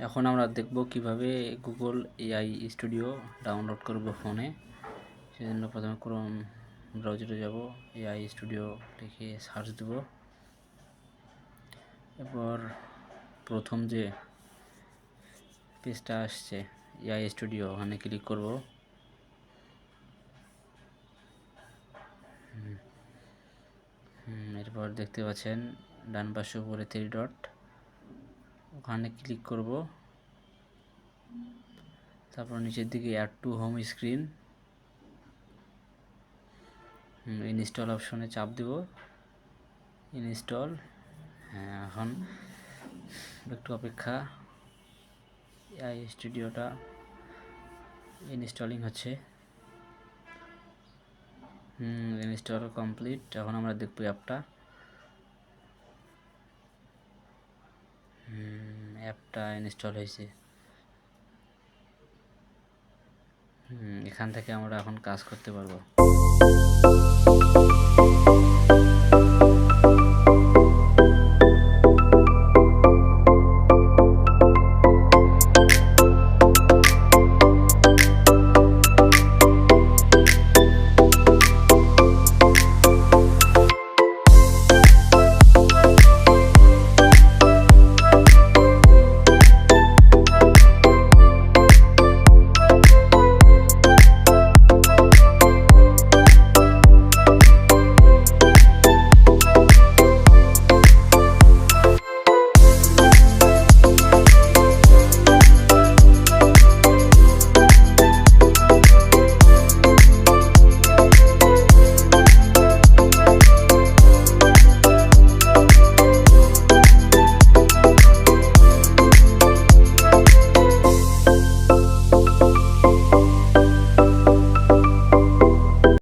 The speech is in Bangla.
এখন আমরা দেখব কিভাবে গুগল এআই স্টুডিও ডাউনলোড করব ফোনে। সেজন্য প্রথমে ক্রোম ব্রাউজারে যাব, এআই স্টুডিও লিখে সার্চ দেব। এরপর প্রথম যে পেজটা আসছে এআই স্টুডিও, ওখানে ক্লিক করব। এরপর দেখতে পাচ্ছেন ডান পাশে উপরে 3 ডট, ওখানে ক্লিক করব। তারপর নিচের দিকে add to home screen, install অপশনে চাপ দেব। ইনস্টল, হ্যাঁ, এখন একটু অপেক্ষা, এআই স্টুডিওটা ইনস্টলিং হচ্ছে। Install complete. এখন আমরা দেখব অ্যাপটা ইনস্টল হয়েছে। এখান থেকে আমরা এখন কাজ করতে পারবো।